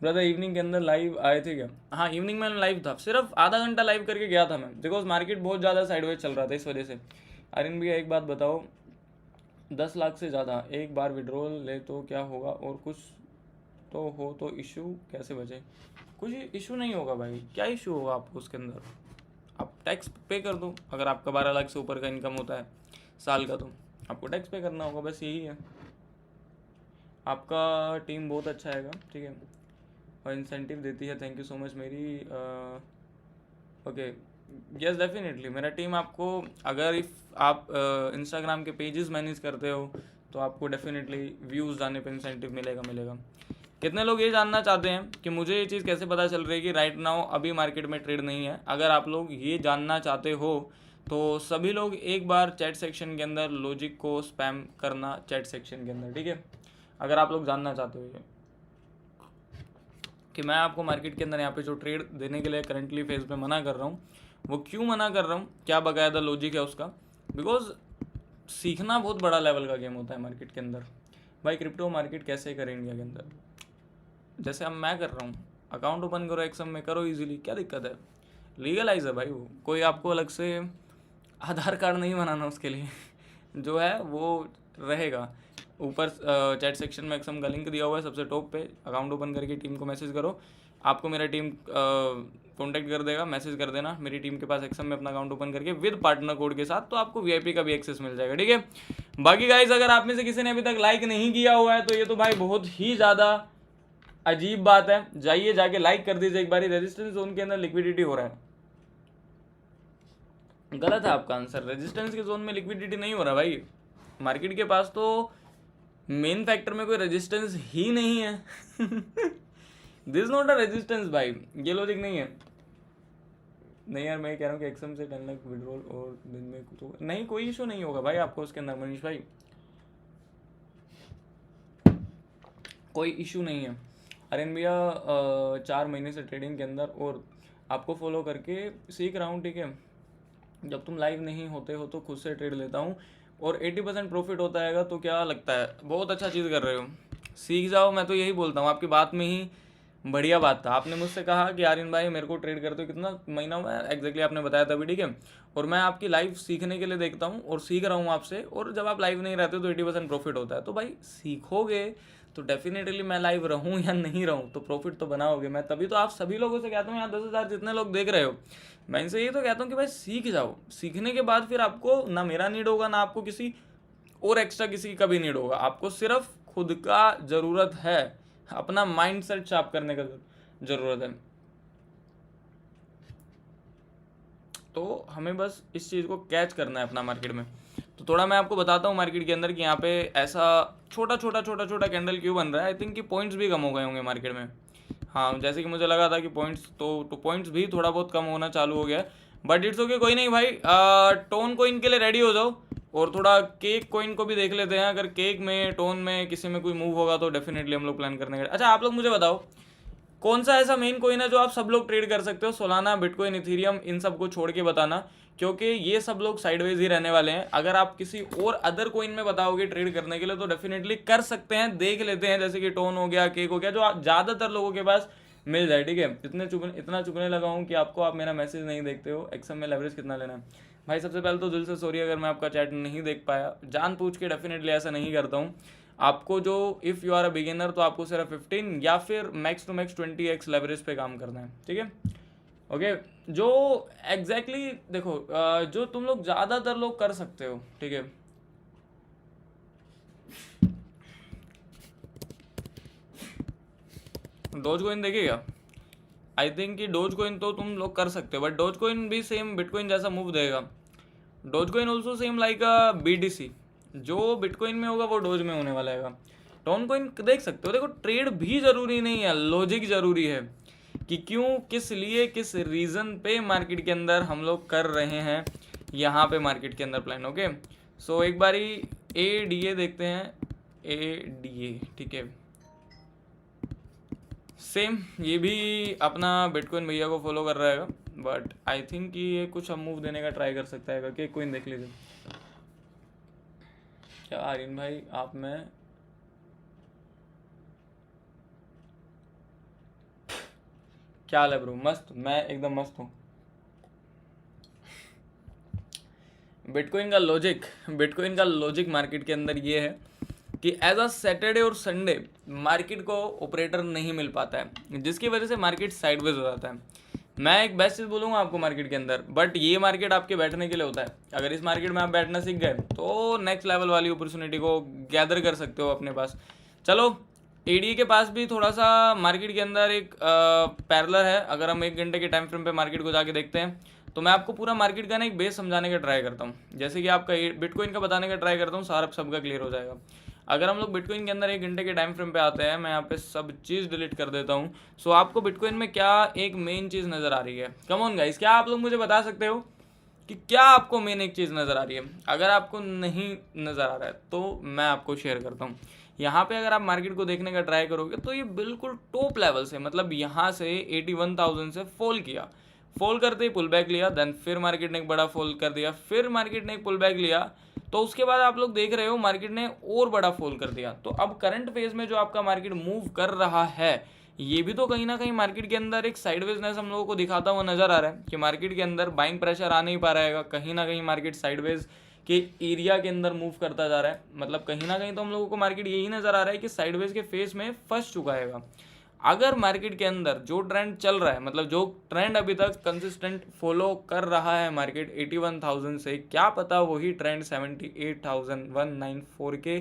ब्रदर इवनिंग के अंदर लाइव आए थे क्या? हाँ, इवनिंग में लाइव था, सिर्फ आधा घंटा लाइव करके गया था मैं, बिकॉज मार्केट बहुत ज़्यादा साइडवेज चल रहा था, इस वजह से। अरिन भैया एक बात बताओ, 10 लाख से ज़्यादा एक बार विड्रॉल ले तो क्या होगा, और कुछ तो हो तो इशू कैसे बचे? कुछ इशू नहीं होगा भाई, क्या इशू होगा आपको उसके अंदर? आप टैक्स पे कर दो, अगर आपका 12 लाख से ऊपर का इनकम होता है साल का तो आपको टैक्स पे करना होगा, बस यही है। आपका टीम बहुत अच्छा है, ठीक है, और इंसेंटिव देती है, थैंक यू सो मच मेरी। ओके, यस डेफिनेटली मेरा टीम आपको, अगर इफ़ आप इंस्टाग्राम के पेजेस मैनेज करते हो तो आपको डेफिनेटली व्यूज़ जाने पे इंसेंटिव मिलेगा। कितने लोग ये जानना चाहते हैं कि मुझे ये चीज़ कैसे पता चल रही है कि राइट नाउ अभी मार्केट में ट्रेड नहीं है? अगर आप लोग ये जानना चाहते हो तो सभी लोग एक बार चैट सेक्शन के अंदर लॉजिक को स्पैम करना, चैट सेक्शन के अंदर, ठीक है। अगर आप लोग जानना चाहते हो ये कि मैं आपको मार्केट के अंदर यहाँ पे जो ट्रेड देने के लिए करंटली फेज पे मना कर रहा हूँ, वो क्यों मना कर रहा हूँ, क्या बाकायदा लॉजिक है उसका। बिकॉज सीखना बहुत बड़ा लेवल का गेम होता है मार्केट के अंदर। भाई क्रिप्टो मार्केट कैसे करें इंडिया के अंदर, जैसे अब मैं कर रहा हूँ, अकाउंट ओपन करो एक्सम में, करो इजीली, क्या दिक्कत है? लीगलाइज है भाई, वो कोई आपको अलग से आधार कार्ड नहीं बनाना उसके लिए जो है वो रहेगा। ऊपर चैट सेक्शन में एक्सम का लिंक दिया हुआ है सबसे टॉप पे, अकाउंट ओपन करके टीम को मैसेज करो, आपको मेरा टीम कॉन्टैक्ट कर देगा, मैसेज कर देना मेरी टीम के पास एक्सम में अपना अकाउंट ओपन करके विद पार्टनर कोड के साथ, तो आपको वीआईपी का भी एक्सेस मिल जाएगा, ठीक है। बाकी गाइज अगर आप में से किसी ने अभी तक लाइक नहीं किया हुआ है तो ये तो भाई बहुत ही ज़्यादा अजीब बात है, जाइए जाके लाइक कर दीजिए एक बारी। रेजिस्टेंस जोन के अंदर लिक्विडिटी हो रहा है, गलत है आपका आंसर, रेजिस्टेंस के जोन में लिक्विडिटी नहीं हो रहा भाई, मार्केट के पास तो मेन फैक्टर में कोई रेजिस्टेंस ही नहीं है दिस नॉट अ रेजिस्टेंस भाई, ये लॉजिक नहीं है। नहीं यार, मैं कह रहा हूँ कि एक्सम से 10 लाख विड्रॉल और दिन में तो नहीं, कोई इशू नहीं होगा भाई आपको उसके अंदर, मनीष भाई कोई इशू नहीं है। अरेन भैया 4 महीने से ट्रेडिंग के अंदर और आपको फॉलो करके सीख रहा हूँ, ठीक है। जब तुम लाइव नहीं होते हो तो खुद से ट्रेड लेता हूँ और 80% प्रॉफिट होता है, तो क्या लगता है? बहुत अच्छा चीज़ कर रहे हो, सीख जाओ, मैं तो यही बोलता हूँ। आपकी बात में ही बढ़िया बात था, आपने मुझसे कहा कि आर्यन भाई मेरे को ट्रेड करते हो कितना महीना हुआ है, एग्जैक्टली आपने बताया था अभी, ठीक है। और मैं आपकी लाइव सीखने के लिए देखता हूँ और सीख रहा हूँ आपसे, और जब आप लाइव नहीं रहते तो 80% प्रॉफिट होता है। तो भाई सीखोगे तो डेफिनेटली मैं लाइव रहूँ या नहीं रहूँ तो प्रॉफिट तो बनाओगे। मैं तभी तो आप सभी लोगों से कहता हूँ, यहाँ 10,000 जितने लोग देख रहे हो, मैं इनसे ये तो कहता हूँ कि भाई सीख जाओ, सीखने के बाद फिर आपको ना मेरा नीड होगा, ना आपको किसी और एक्स्ट्रा किसी का भी नीड होगा। आपको सिर्फ खुद का ज़रूरत है, अपना माइंड सेट शार्प करने का ज़रूरत है। तो हमें बस इस चीज़ को कैच करना है अपना मार्केट में। तो थोड़ा मैं आपको बताता हूँ मार्केट के अंदर कि यहाँ पे ऐसा छोटा छोटा कैंडल क्यों बन रहा है। आई थिंक कि पॉइंट्स भी कम हो गए होंगे मार्केट में। हाँ, जैसे कि मुझे लगा था कि पॉइंट्स तो पॉइंट्स भी थोड़ा बहुत कम होना चालू हो गया है, बट इट्स ओके, कोई नहीं भाई। टोन कोइन के लिए रेडी हो जाओ और थोड़ा केक कोइन को भी देख लेते हैं। अगर केक में, टोन में किसी में कोई मूव होगा तो डेफिनेटली हम लोग प्लान करने के। अच्छा आप लोग मुझे बताओ, कौन सा ऐसा मेन कॉइन है जो आप सब लोग ट्रेड कर सकते हो? सोलाना, बिटकॉइन, इथीरियम, इन सब को छोड़ के बताना, क्योंकि ये सब लोग साइडवेज ही रहने वाले हैं। अगर आप किसी और अदर कॉइन में बताओगे ट्रेड करने के लिए तो डेफिनेटली कर सकते हैं, देख लेते हैं, जैसे कि टोन हो गया, केक हो गया, जो ज़्यादातर लोगों के पास मिल जाए। ठीक है, इतना चुभने लगा हूँ कि आप मेरा मैसेज नहीं देखते हो। एक्सएम में लेवरेज कितना लेना है भाई? सबसे पहले तो दिल से सॉरी अगर मैं आपका चैट नहीं देख पाया, जान पूछ के डेफिनेटली ऐसा नहीं करता हूँ। आपको जो if you are a beginner तो आपको सिर्फ 15 या फिर max to max 20x leverage पे काम करना है। ठीक है, ओके। जो एग्जैक्टली देखो, जो तुम लोग ज़्यादातर लोग कर सकते हो, ठीक है, डोज कॉइन देखिएगा। आई थिंक कि डोज कॉइन तो तुम लोग कर सकते हो, बट डोज कॉइन भी सेम बिटकॉइन जैसा मूव देगा। Dose coin also same like अ BTC, जो बिटकॉइन में होगा वो डोज में होने वाला है। टोन कॉइन देख सकते हो। देखो, ट्रेड भी ज़रूरी नहीं है, लॉजिक ज़रूरी है कि क्यों, किस लिए, किस रीज़न पे मार्केट के अंदर हम लोग कर रहे हैं यहाँ पे मार्केट के अंदर प्लान। ओके, सो एक बारी ADA देखते हैं। ADA, ठीक है, सेम ये भी अपना बिटकॉइन भैया को फॉलो कर रहा है, बट आई थिंक कि ये कुछ हम मूव देने का ट्राई कर सकता है। कि कोइन देख लीजिए। क्या आर्यन भाई, आप में क्या हाल है ब्रो? मस्त, मैं एकदम मस्त हूँ। बिटकॉइन का लॉजिक मार्केट के अंदर ये है कि एज अ सैटरडे और संडे मार्केट को ऑपरेटर नहीं मिल पाता है, जिसकी वजह से मार्केट साइडवेज हो जाता है। मैं एक बेस्ट चीज़ बोलूँगा आपको मार्केट के अंदर, बट ये मार्केट आपके बैठने के लिए होता है। अगर इस मार्केट में आप बैठना सीख गए तो नेक्स्ट लेवल वाली अपॉर्चुनिटी को गैदर कर सकते हो अपने पास। चलो, ADA के पास भी थोड़ा सा मार्केट के अंदर एक पैरेलल है। अगर हम 1 घंटे के टाइम फ्रेम पे मार्केट को जाके देखते हैं तो मैं आपको पूरा मार्केट का ना एक बेस समझाने का ट्राई करता हूँ, जैसे कि आपका बिटकॉइन का बताने का ट्राई करता हूँ, सारा सबका क्लियर हो जाएगा। अगर हम लोग बिटकॉइन के अंदर 1 घंटे के टाइम फ्रेम पे आते हैं, मैं यहाँ पे सब चीज़ डिलीट कर देता हूँ। सो आपको बिटकॉइन में क्या एक मेन चीज़ नज़र आ रही है? कम ऑन गाइस, क्या आप लोग मुझे बता सकते हो कि क्या आपको मेन एक चीज़ नज़र आ रही है? अगर आपको नहीं नज़र आ रहा है तो मैं आपको शेयर करता हूँ। यहाँ पे अगर आप मार्केट को देखने का ट्राई करोगे तो ये बिल्कुल टॉप लेवल से, मतलब यहाँ से 81,000 से फॉल करते ही पुल बैक लिया, देन फिर मार्केट ने एक बड़ा फॉल कर दिया, फिर मार्केट ने एक पुल बैक लिया, तो उसके बाद आप लोग देख रहे हो मार्केट ने और बड़ा फॉल कर दिया। तो अब करंट फेज में जो आपका मार्केट मूव कर रहा है, ये भी तो कहीं ना कहीं मार्केट के अंदर एक साइडवेजनेस हम लोगों को दिखाता हुआ नजर आ रहा है कि मार्केट के अंदर बाइंग प्रेशर आ नहीं पा रहा है। कहीं ना कहीं मार्केट साइडवेज के एरिया के अंदर मूव करता जा रहा है। मतलब कहीं ना कहीं तो हम लोगों को मार्केट यही नजर आ रहा है कि साइडवेज के फेस में फंस चुका है। अगर मार्केट के अंदर जो ट्रेंड चल रहा है, मतलब जो ट्रेंड अभी तक कंसिस्टेंट फॉलो कर रहा है मार्केट 81,000 से, क्या पता वही ट्रेंड 78,194 के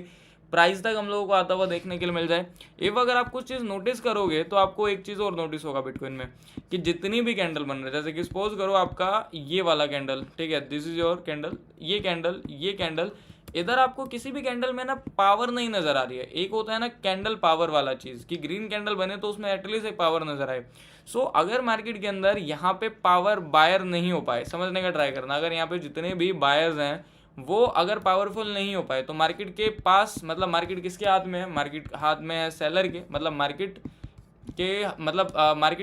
प्राइस तक हम लोगों को आता हुआ देखने के लिए मिल जाए। इफ अगर आप कुछ चीज़ नोटिस करोगे तो आपको एक चीज़ और नोटिस होगा बिटकॉइन में कि जितनी भी कैंडल बन रहे, जैसे कि सपोज करो आपका ये वाला कैंडल, ठीक है, दिस इज योर कैंडल, ये कैंडल, इधर आपको किसी भी कैंडल में ना पावर नहीं नजर आ रही है। एक होता है ना कैंडल पावर वाला चीज कि ग्रीन कैंडल बने तो उसमें एटलीस्ट एक पावर नजर आए। सो अगर मार्केट के अंदर यहाँ पे पावर बायर नहीं हो पाए, समझने का ट्राई करना, अगर यहाँ पे जितने भी बायर्स हैं वो अगर पावरफुल नहीं हो पाए तो मार्केट के पास, मतलब मार्केट किसके हाथ में है? मार्केट हाथ में है सेलर के, मतलब मार्केट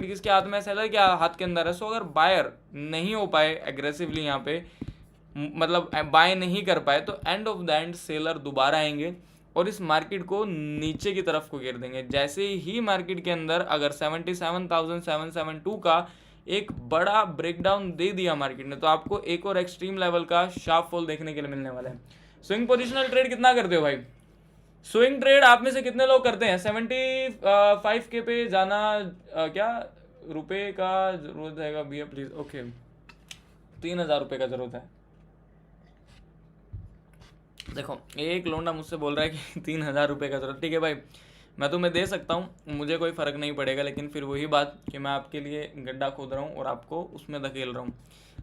किसके हाथ में है? सेलर के हाथ के अंदर है। सो अगर बायर नहीं हो पाए एग्रेसिवली यहाँ पे, मतलब बाय नहीं कर पाए, तो and of the end seller दोबारा आएंगे और इस मार्केट को नीचे की तरफ को गिर देंगे। जैसे ही मार्केट के अंदर अगर 77,772 का एक बड़ा ब्रेकडाउन दे दिया मार्केट ने, तो आपको एक और एक्सट्रीम लेवल का शार्प फॉल देखने के लिए मिलने वाला है। स्विंग पोजिशनल ट्रेड कितना करते हो भाई? स्विंग ट्रेड आप में से कितने लोग करते हैं? 75K पे जाना क्या रुपए का जरूरत है भैया प्लीज? ओके, 3,000 रुपये का जरूरत है। देखो, एक लोंडा मुझसे बोल रहा है कि 3,000 रुपये का जरूरत, ठीक है भाई, मैं तुम्हें दे सकता हूँ, मुझे कोई फ़र्क नहीं पड़ेगा, लेकिन फिर वही बात कि मैं आपके लिए गड्ढा खोद रहा हूँ और आपको उसमें धकेल रहा हूँ।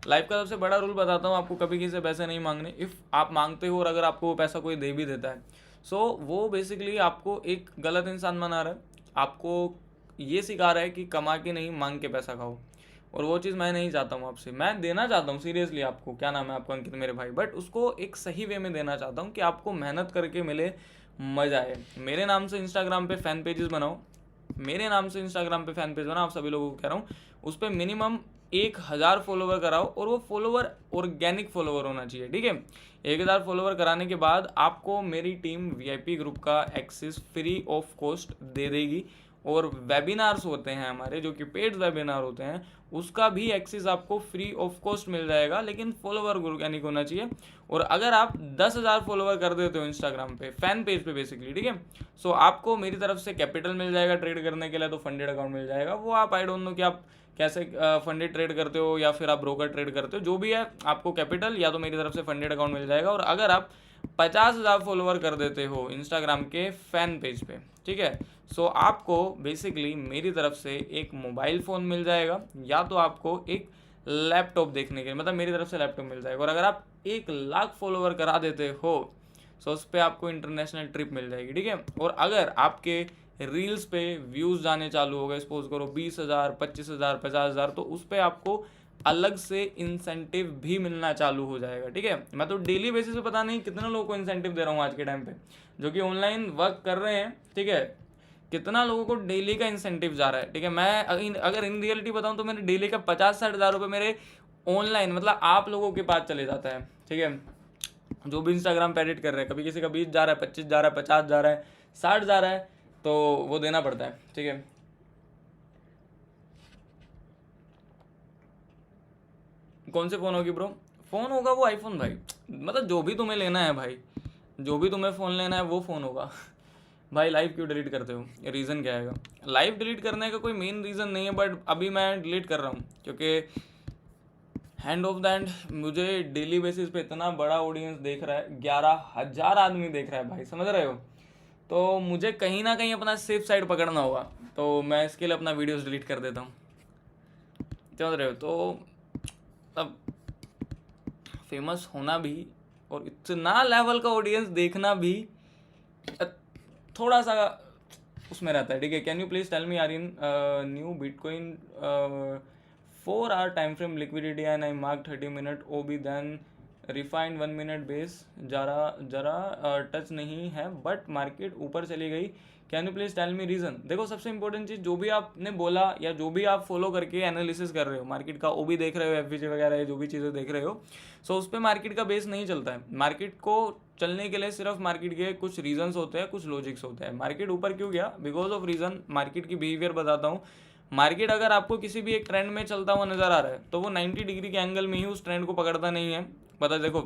लाइफ का सबसे बड़ा रूल बताता हूँ आपको, कभी किसी से पैसे नहीं मांगने। इफ़ आप मांगते हो और अगर आपको वो पैसा कोई दे भी देता है, सो वो बेसिकली आपको एक गलत इंसान बना रहा है, आपको ये सिखा रहा है कि कमा के नहीं मांग के पैसा खाओ। और वो चीज़ मैं नहीं चाहता हूँ आपसे। मैं देना चाहता हूँ सीरियसली आपको, क्या नाम है आपका? अंकित मेरे भाई, बट उसको एक सही वे में देना चाहता हूँ कि आपको मेहनत करके मिले, मज़ा आए। मेरे नाम से इंस्टाग्राम पे फ़ैन पेजेस बनाओ, मेरे नाम से इंस्टाग्राम पे फैन पेज बना, आप सभी लोगों को कह रहा हूँ, उस पर मिनिमम 1000 फॉलोवर कराओ, और वो फॉलोवर ऑर्गेनिक फॉलोवर होना चाहिए, ठीक है। 1000 फॉलोवर कराने के बाद आपको मेरी टीम वीआईपी ग्रुप का एक्सेस फ्री ऑफ कॉस्ट दे देगी, और वेबिनार्स होते हैं हमारे जो कि पेड वेबिनार होते हैं, उसका भी एक्सेस आपको फ्री ऑफ कॉस्ट मिल जाएगा, लेकिन फॉलोवर ऑर्गेनिक होना चाहिए। और अगर आप 10,000 फॉलोवर कर देते हो इंस्टाग्राम पे फैन पेज पे बेसिकली, ठीक है, सो आपको मेरी तरफ से कैपिटल मिल जाएगा ट्रेड करने के लिए, तो फंडेड अकाउंट मिल जाएगा। वो आप आई डोंट नो कि आप कैसे फंडेड ट्रेड करते हो या फिर आप ब्रोकर ट्रेड करते हो, जो भी है आपको कैपिटल या तो मेरी तरफ से फंडेड अकाउंट मिल जाएगा। और अगर आप 50,000 फॉलोवर कर देते हो इंस्टाग्राम के फैन पेज पे, ठीक है, सो आपको बेसिकली मेरी तरफ से एक मोबाइल फ़ोन मिल जाएगा, या तो आपको एक लैपटॉप देखने के लिए, मतलब मेरी तरफ से लैपटॉप मिल जाएगा। और अगर आप 1 लाख फॉलोवर करा देते हो, सो उस पर आपको इंटरनेशनल ट्रिप मिल जाएगी, ठीक है। और अगर आपके रील्स पे व्यूज़ जाने चालू हो गए, सपोज करो 20,000, 25,000, 50,000, तो उस पर आपको अलग से इंसेंटिव भी मिलना चालू हो जाएगा, ठीक है। मैं तो डेली बेसिस पे पता नहीं कितने लोगों को इंसेंटिव दे रहा हूँ आज के टाइम पे, जो कि ऑनलाइन वर्क कर रहे हैं, ठीक है। कितना लोगों को डेली का इंसेंटिव जा रहा है, ठीक है। मैं अगर इन रियलिटी बताऊँ तो मेरे डेली का 50-60 हज़ार रुपये मेरे ऑनलाइन, मतलब आप लोगों के पास चले जाता है, ठीक है। जो भी इंस्टाग्राम पे एडिट कर रहे हैं, कभी किसी का 20 जा रहा है, 25 जा रहा है, 50 जा रहा है, 60 जा रहा है, तो वो देना पड़ता है, ठीक है। कौन से फ़ोन होगी ब्रो? फ़ोन होगा वो आईफोन भाई, मतलब जो भी तुम्हें लेना है भाई, जो भी तुम्हें फ़ोन लेना है वो फ़ोन होगा। भाई लाइव क्यों डिलीट करते हो? रीज़न क्या है? लाइव डिलीट करने का कोई मेन रीज़न नहीं है, बट अभी मैं डिलीट कर रहा हूँ क्योंकि हैंड ऑफ द एंड मुझे डेली बेसिस पे इतना बड़ा ऑडियंस देख रहा है, 11,000 आदमी देख रहा है भाई, समझ रहे हो। तो मुझे कहीं ना कहीं अपना सेफ साइड पकड़ना होगा, तो मैं इसके लिए अपना वीडियोस डिलीट कर देता हूँ, समझ रहे हो। तो अब फेमस होना भी और इतना लेवल का ऑडियंस देखना भी थोड़ा सा उसमें रहता है, ठीक है। Can you please tell me are in new Bitcoin 4 hour time frame liquidity and I mark 30 minute OB then refined 1 minute base जरा टच नहीं है, बट मार्केट ऊपर चली गई। Can you please tell me reason? देखो सबसे important चीज़, जो भी आपने बोला या जो भी आप फॉलो करके एनालिसिस कर रहे हो, मार्केट का OB देख रहे हो, FVG वगैरह जो भी चीज़ें देख रहे हो, सो उस पर मार्केट का बेस नहीं चलता है। मार्केट को चलने के लिए सिर्फ मार्केट के कुछ रीजंस होते हैं, कुछ लॉजिक्स होते हैं। मार्केट ऊपर क्यों गया? Because of reason. मार्केट की बिहेवियर बताता हूँ। मार्केट अगर आपको किसी भी एक ट्रेंड में चलता हुआ नजर आ रहा है, तो वो 90 डिग्री के एंगल में ही उस ट्रेंड को पकड़ता नहीं है। पता देखो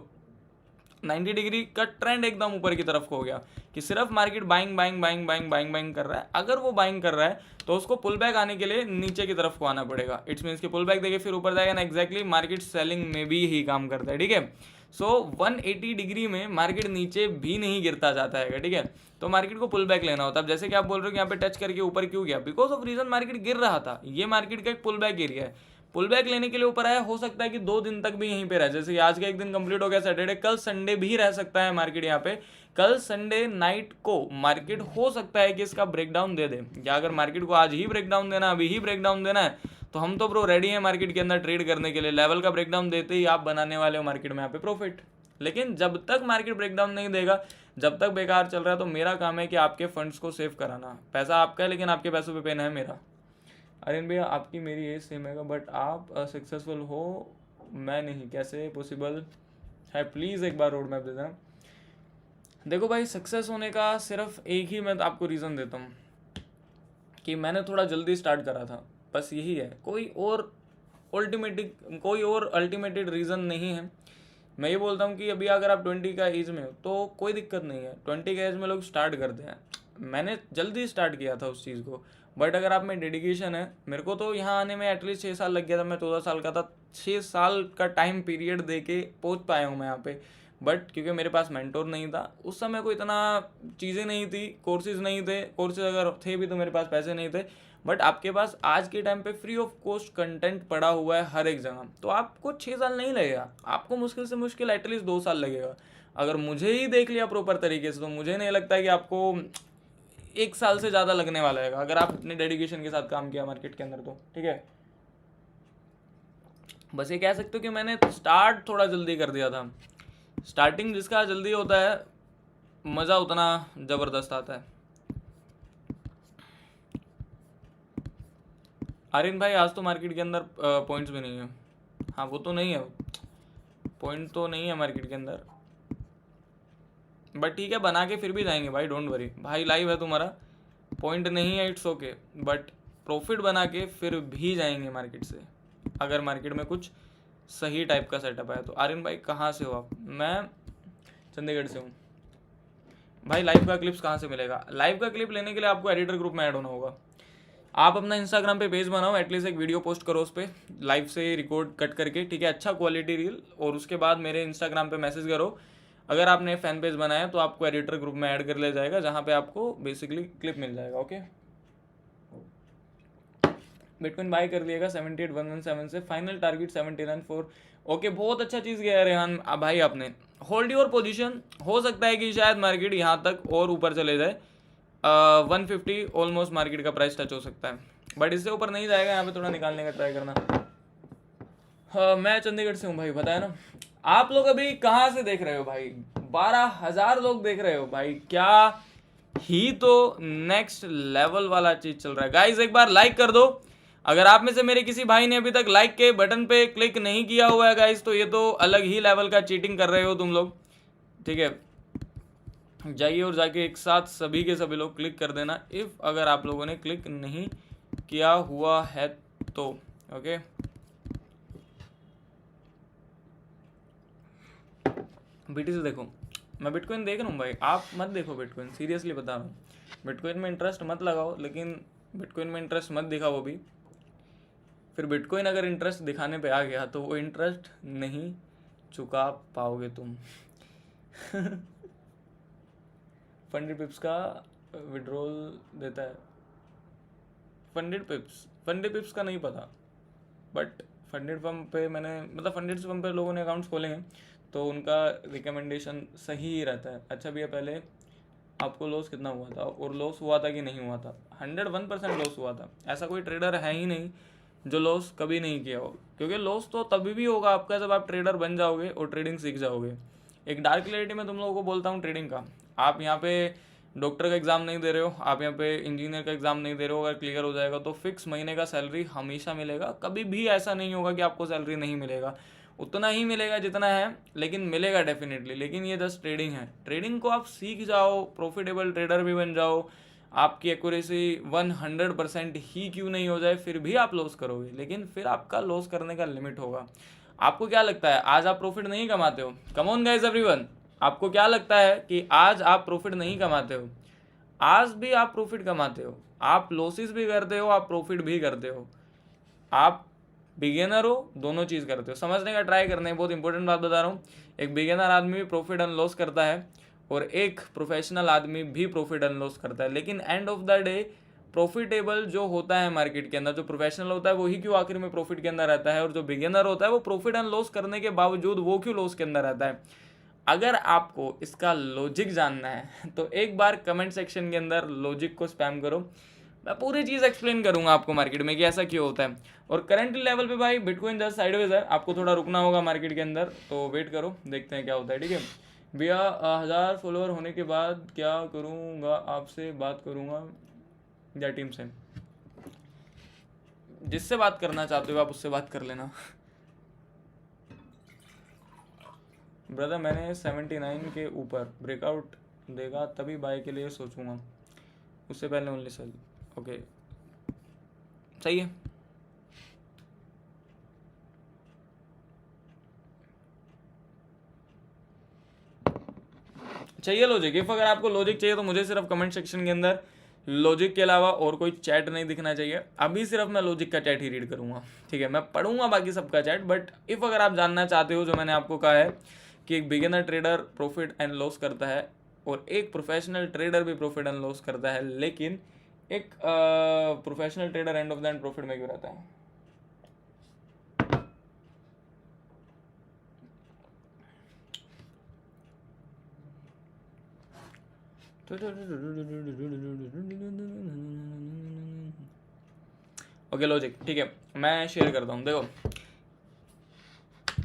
90 डिग्री का ट्रेंड एकदम ऊपर की तरफ को हो गया कि सिर्फ market buying buying buying buying buying buying कर रहा है। अगर वो बाइंग कर रहा है तो उसको पुल बैक आने के लिए नीचे की तरफ को आना पड़ेगा। इट्स मीन्स कि पुल बैक देके फिर ऊपर जाएगा ना। एग्जैक्टली मार्केट सेलिंग में भी यही काम करता है, ठीक है। सो 180 डिग्री में मार्केट नीचे भी नहीं गिरता जाता है, ठीक है। तो मार्केट को पुल बैक लेना होता है। अब जैसे कि आप बोल रहे हो कि यहाँ पे टच करके ऊपर क्यों गया? बिकॉज ऑफ रीजन मार्केट गिर रहा था। ये मार्केट का एक पुल बैक एरिया है। पुल बैक लेने के लिए ऊपर आया, हो सकता है कि 2 दिन तक भी यहीं पे रहे। जैसे कि आज का एक दिन कंप्लीट हो गया सैटरडे, कल संडे भी रह सकता है मार्केट यहाँ पे। कल संडे नाइट को मार्केट हो सकता है कि इसका ब्रेकडाउन दे दे। या अगर मार्केट को आज ही ब्रेकडाउन देना, अभी ही ब्रेकडाउन देना है, तो हम तो ब्रो रेडी है मार्केट के अंदर ट्रेड करने के लिए। लेवल का ब्रेकडाउन देते ही आप बनाने वाले हो मार्केट में यहाँ पे प्रॉफिट। लेकिन जब तक मार्केट ब्रेकडाउन नहीं देगा, जब तक बेकार चल रहा है, तो मेरा काम है कि आपके फंड्स को सेव कराना। पैसा आपका है, लेकिन आपके पैसों पे पेन है मेरा। अरिन भैया आपकी मेरी एज सेम है, बट आप सक्सेसफुल हो, मैं नहीं, कैसे पॉसिबल है? प्लीज़ एक बार रोड मैप दे देना। देखो भाई, सक्सेस होने का सिर्फ एक ही मैं आपको रीज़न देता हूँ कि मैंने थोड़ा जल्दी स्टार्ट करा था, बस यही है। कोई और अल्टीमेटेड रीज़न नहीं है। मैं ये बोलता हूँ कि अभी अगर आप 20 का एज में हो तो कोई दिक्कत नहीं है। 20 के एज में लोग स्टार्ट करते हैं, मैंने जल्दी स्टार्ट किया था उस चीज़ को। बट अगर आप में डेडिकेशन है, मेरे को तो यहाँ आने में एटलीस्ट 6 साल लग गया था। मैं 14 साल का था, 6 साल का टाइम पीरियड दे के पहुँच पाया हूँ मैं यहाँ पे। बट क्योंकि मेरे पास मेंटोर नहीं था उस समय, को इतना चीज़ें नहीं थी, कोर्सेज नहीं थे। कोर्सेज अगर थे भी तो मेरे पास पैसे नहीं थे। बट आपके पास आज के टाइम पे फ्री ऑफ कॉस्ट कंटेंट पड़ा हुआ है हर एक जगह, तो आपको 6 साल नहीं लगेगा, आपको मुश्किल से मुश्किल एटलीस्ट 2 साल लगेगा। अगर मुझे ही देख लिया प्रॉपर तरीके से, तो मुझे नहीं लगता कि आपको 1 साल से ज़्यादा लगने वाला है, अगर आप अपने डेडिकेशन के साथ काम किया मार्केट के अंदर तो, ठीक है। बस ये कह सकते हो कि मैंने स्टार्ट थोड़ा जल्दी कर दिया था। स्टार्टिंग जिसका जल्दी होता है, मज़ा उतना ज़बरदस्त आता है। आर्यन भाई आज तो मार्केट के अंदर पॉइंट्स भी नहीं है। हाँ वो तो नहीं है, पॉइंट तो नहीं है मार्केट के अंदर, बट ठीक है बना के फिर भी जाएंगे भाई, डोंट वरी भाई। लाइव है तुम्हारा, पॉइंट नहीं है इट्स ओके, बट प्रॉफिट बना के फिर भी जाएंगे मार्केट से, अगर मार्केट में कुछ सही टाइप का सेटअप है तो। आर्यन भाई कहाँ से हो आप? मैं चंडीगढ़ से हूँ भाई। लाइव का क्लिप्स कहाँ से मिलेगा? लाइव का क्लिप लेने के लिए आपको एडिटर ग्रुप में ऐड होना होगा। आप अपना इंस्टाग्राम पे पेज बनाओ, एटलीस्ट एक वीडियो पोस्ट करो उस पर लाइव से रिकॉर्ड कट करके, ठीक है, अच्छा क्वालिटी रील, और उसके बाद मेरे इंस्टाग्राम पे मैसेज करो। अगर आपने फैन पेज बनाया तो आपको एडिटर ग्रुप में ऐड कर लिया जाएगा, जहाँ पे आपको बेसिकली क्लिप मिल जाएगा। ओके, बिटकॉइन बाय कर लिएगा 78,117 से, फाइनल टारगेट 79.4। ओके, बहुत अच्छा चीज़ गया रेहान भाई आपने। होल्ड योर पोजीशन, हो सकता है कि शायद मार्केट यहाँ तक और ऊपर चले जाए, 150 ऑलमोस्ट मार्केट का प्राइस टच हो सकता है, बट इससे ऊपर नहीं जाएगा। यहाँ पे थोड़ा निकालने का ट्राई करना। मैं चंडीगढ़ से हूँ भाई, बताया ना। आप लोग अभी कहाँ से देख रहे हो भाई? 12,000 लोग देख रहे हो भाई, क्या ही तो नेक्स्ट लेवल वाला चीज चल रहा है। गाइज एक बार लाइक कर दो। अगर आप में से मेरे किसी भाई ने अभी तक लाइक के बटन पे क्लिक नहीं किया हुआ है गाइज, तो ये तो अलग ही लेवल का चीटिंग कर रहे हो तुम लोग, ठीक है। जाइए और जाके एक साथ सभी के सभी लोग क्लिक कर देना, इफ अगर आप लोगों ने क्लिक नहीं किया हुआ है तो। ओके, बीटीसी देखो, मैं बिटकॉइन देख रहा हूँ भाई, आप मत देखो बिटकॉइन, सीरियसली बता रहा हूँ। बिटकॉइन में इंटरेस्ट मत लगाओ, लेकिन बिटकॉइन में इंटरेस्ट मत दिखाओ भी। फिर बिटकॉइन अगर इंटरेस्ट दिखाने पे आ गया तो वो इंटरेस्ट नहीं चुका पाओगे तुम। फंडेड पिप्स का विड्रॉल देता है? फंडेड पिप्स का नहीं पता, बट फंडेड फंड पे मैंने, मतलब फंडेड फंड पे लोगों ने अकाउंट्स खोले हैं तो उनका रिकमेंडेशन सही ही रहता है। अच्छा भैया, पहले आपको लॉस कितना हुआ था, और लॉस हुआ था कि नहीं हुआ था? 101% लॉस हुआ था। ऐसा कोई ट्रेडर है ही नहीं जो लॉस कभी नहीं किया हो, क्योंकि लॉस तो तभी भी होगा आपका जब आप ट्रेडर बन जाओगे और ट्रेडिंग सीख जाओगे। एक डार्क क्लैरिटी में तुम लोगों को बोलता हूँ ट्रेडिंग का। आप यहाँ पे डॉक्टर का एग्ज़ाम नहीं दे रहे हो, आप यहाँ पे इंजीनियर का एग्ज़ाम नहीं दे रहे हो, अगर क्लियर हो जाएगा तो फिक्स महीने का सैलरी हमेशा मिलेगा। कभी भी ऐसा नहीं होगा कि आपको सैलरी नहीं मिलेगा, उतना ही मिलेगा जितना है, लेकिन मिलेगा डेफिनेटली। लेकिन ये जस्ट ट्रेडिंग है, ट्रेडिंग को आप सीख जाओ, प्रॉफिटेबल ट्रेडर भी बन जाओ। आपकी एक्यूरेसी 100% ही क्यों नहीं हो जाए, फिर भी आप लॉस करोगे, लेकिन फिर आपका लॉस करने का लिमिट होगा। आपको क्या लगता है आज आप प्रॉफिट नहीं कमाते हो? कम ऑन गाइस एवरीवन, आपको क्या लगता है कि आज आप प्रॉफिट नहीं कमाते हो? आज भी आप प्रॉफिट कमाते हो, आप लॉसेस भी करते हो, आप प्रॉफिट भी करते हो। आप बिगिनर हो, दोनों चीज़ करते हो। समझने का ट्राई करना है, बहुत इंपॉर्टेंट बात बता रहा हूँ। एक बिगिनर आदमी भी प्रॉफिट एंड लॉस करता है, और एक प्रोफेशनल आदमी भी प्रॉफिट एंड लॉस करता है। लेकिन end of the day profitable जो होता है मार्केट के अंदर, जो प्रोफेशनल होता है वही क्यों आखिर में प्रॉफिट के अंदर रहता है, और जो बिगिनर होता है वो प्रॉफिट एंड लॉस करने के बावजूद वो क्यों लॉस के अंदर रहता है? अगर आपको इसका लॉजिक जानना है तो एक बार कमेंट सेक्शन के अंदर लॉजिक को स्पैम करो, मैं पूरी चीज़ एक्सप्लेन करूंगा आपको मार्केट में कि ऐसा क्यों होता है। और करंट लेवल पे भाई बिटकॉइन जस्ट साइडवेज है, आपको थोड़ा रुकना होगा मार्केट के अंदर, तो वेट करो, देखते हैं क्या होता है, ठीक है भैया। 1000 फॉलोअर होने के बाद क्या करूँगा? आपसे बात करूँगा या टीम से? जिससे बात करना चाहते हो आप उससे बात कर लेना। ब्रदर मैंने 79 के ऊपर ब्रेकआउट देगा तभी बाय के लिए सोचूंगा, उससे पहले ओनली सेल। ओके सही है। चाहिए लॉजिक? इफ अगर आपको लॉजिक चाहिए तो मुझे सिर्फ कमेंट सेक्शन के अंदर लॉजिक के अलावा और कोई चैट नहीं दिखना चाहिए। अभी सिर्फ मैं लॉजिक का चैट ही रीड करूंगा, ठीक है। मैं पढ़ूंगा बाकी सबका चैट, बट इफ अगर आप जानना चाहते हो, जो मैंने आपको कहा है कि एक beginner trader profit and loss करता है और एक प्रोफेशनल ट्रेडर भी प्रॉफिट एंड लॉस करता है, लेकिन एक professional trader and of the end profit में क्यों रहता है? ओके लॉजिक, ठीक है, मैं शेयर करता हूँ। देखो,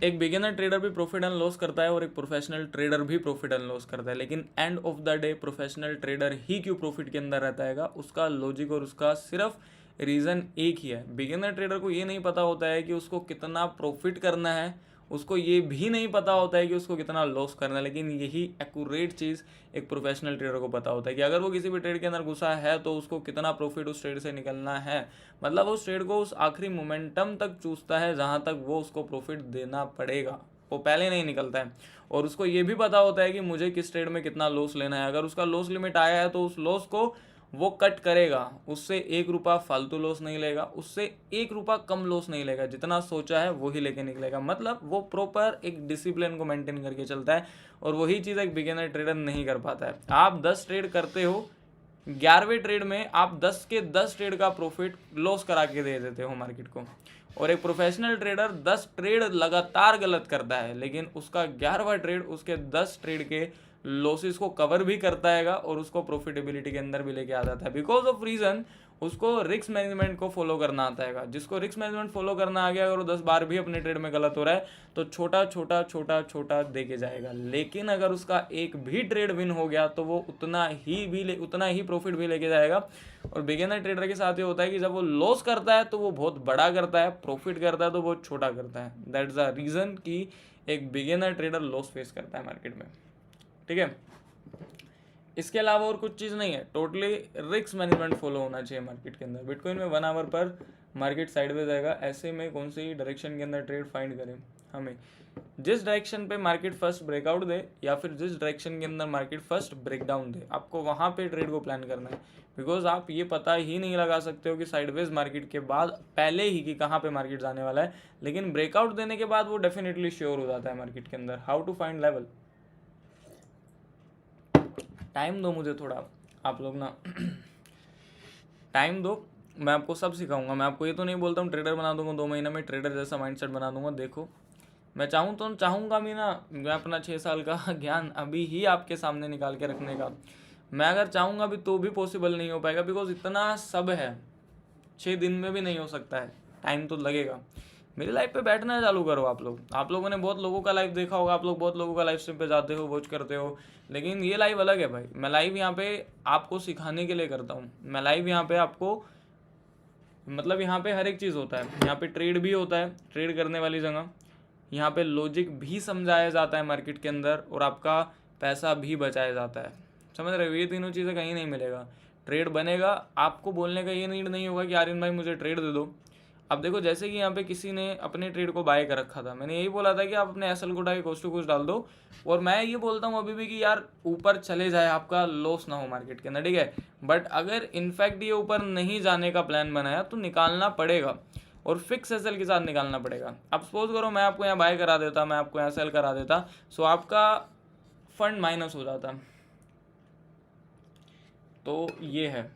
एक बिगिनर ट्रेडर भी प्रॉफिट एंड लॉस करता है और एक प्रोफेशनल ट्रेडर भी प्रॉफिट एंड लॉस करता है, लेकिन end of the day professional trader ही क्यों प्रॉफिट के अंदर रहता है, उसका लॉजिक और उसका सिर्फ रीज़न एक ही है, बिगिनर ट्रेडर को ये नहीं पता होता है कि उसको कितना प्रॉफिट करना है, उसको ये भी नहीं पता होता है कि उसको कितना लॉस करना है। लेकिन यही एक्यूरेट चीज़ एक प्रोफेशनल ट्रेडर को पता होता है कि अगर वो किसी भी ट्रेड के अंदर घुसा है तो उसको कितना प्रॉफिट उस ट्रेड से निकलना है। मतलब उस ट्रेड को उस आखिरी मोमेंटम तक चूसता है जहाँ तक वो उसको प्रॉफिट देना पड़ेगा, वो पहले नहीं निकलता है। और उसको ये भी पता होता है कि मुझे किस ट्रेड में कितना लॉस लेना है। अगर उसका लॉस लिमिट आया है तो उस लॉस को वो कट करेगा, उससे 1 रुपया फालतू लॉस नहीं लेगा, उससे 1 रुपया कम लॉस नहीं लेगा, जितना सोचा है वही लेके निकलेगा। मतलब वो प्रॉपर एक डिसिप्लिन को मेंटेन करके चलता है, और वही चीज़ एक बिगिनर ट्रेडर नहीं कर पाता है। आप 10 ट्रेड करते हो, 11वें ट्रेड में आप 10 के 10 ट्रेड का प्रॉफिट लॉस करा के दे देते हो मार्केट को। और एक प्रोफेशनल ट्रेडर 10 ट्रेड लगातार गलत करता है, लेकिन उसका 11वां ट्रेड उसके 10 ट्रेड के लॉसेस को कवर भी करता है और उसको प्रॉफिटेबिलिटी के अंदर भी लेके आ जाता है। बिकॉज ऑफ रीजन उसको रिस्क मैनेजमेंट को फॉलो करना आता है। जिसको रिस्क मैनेजमेंट फॉलो करना आ गया, अगर वो 10 बार भी अपने ट्रेड में गलत हो रहा है तो छोटा छोटा छोटा छोटा दे के जाएगा। लेकिन अगर उसका एक भी ट्रेड विन हो गया तो वो उतना ही प्रॉफिट भी लेके जाएगा। और बिगिनर ट्रेडर के साथ ये होता है कि जब वो लॉस करता है तो वो बहुत बड़ा करता है, प्रॉफिट करता है तो बहुत छोटा करता है। दैट्स द रीज़न कि एक बिगिनर ट्रेडर लॉस फेस करता है मार्केट में। ठीक है, इसके अलावा और कुछ चीज़ नहीं है, टोटली रिस्क मैनेजमेंट फॉलो होना चाहिए मार्केट के अंदर। बिटकॉइन में 1 आवर पर मार्केट साइडवेज आएगा, ऐसे में कौन सी डायरेक्शन के अंदर ट्रेड फाइंड करें। हमें जिस डायरेक्शन पे मार्केट फर्स्ट ब्रेकआउट दे या फिर जिस डायरेक्शन के अंदर मार्केट फर्स्ट ब्रेकडाउन दे, आपको वहाँ पे ट्रेड को प्लान करना है। बिकॉज आप ये पता ही नहीं लगा सकते हो कि साइडवेज मार्केट के बाद पहले ही कि कहाँ पे मार्केट जाने वाला है, लेकिन ब्रेकआउट देने के बाद वो डेफिनेटली श्योर हो जाता है मार्केट के अंदर। How to find level, time दो मुझे थोड़ा, आप लोग ना टाइम दो, मैं आपको सब सिखाऊंगा। मैं आपको ये तो नहीं बोलता हूँ ट्रेडर बना दूंगा 2 महीने में, ट्रेडर जैसा माइंडसेट बना दूंगा। देखो मैं चाहूँगा भी ना, मैं अपना 6 साल का ज्ञान अभी ही आपके सामने निकाल के रखने का, मैं अगर चाहूँगा भी तो भी पॉसिबल नहीं हो पाएगा। बिकॉज इतना सब है, 6 दिन में भी नहीं हो सकता है, टाइम तो लगेगा। मेरी लाइफ पे बैठना चालू करो आप लोगों ने बहुत लोगों का लाइफ देखा होगा, आप लोग बहुत लोगों का लाइफ स्ट्रीम पे जाते हो, वॉच करते हो, लेकिन ये लाइव अलग है भाई। मैं लाइव यहाँ पे आपको सिखाने के लिए करता हूँ। मैं लाइव यहाँ पे आपको, मतलब यहाँ पे हर एक चीज़ होता है। यहाँ पे ट्रेड भी होता है, ट्रेड करने वाली जगह, यहाँ पे लॉजिक भी समझाया जाता है मार्केट के अंदर, और आपका पैसा भी बचाया जाता है। समझ रहे हो, ये तीनों चीज़ें कहीं नहीं मिलेगा। ट्रेड बनेगा, आपको बोलने का ये नीड नहीं होगा कि आर्यन भाई मुझे ट्रेड दे दो। अब देखो, जैसे कि यहाँ पे किसी ने अपने ट्रेड को बाय कर रखा था, मैंने यही बोला था कि आप अपने एसएल को उठा के कुछ टू कुछ डाल दो। और मैं ये बोलता हूँ अभी भी कि यार ऊपर चले जाए, आपका लॉस ना हो मार्केट के अंदर, ठीक है। बट अगर इनफैक्ट ये ऊपर नहीं जाने का प्लान बनाया तो निकालना पड़ेगा, और फिक्स एसएल के साथ निकालना पड़ेगा। अब सपोज करो मैं आपको यहाँ बाय करा देता, मैं आपको यहाँ सेल करा देता, सो आपका फंड माइनस हो जाता। तो ये है।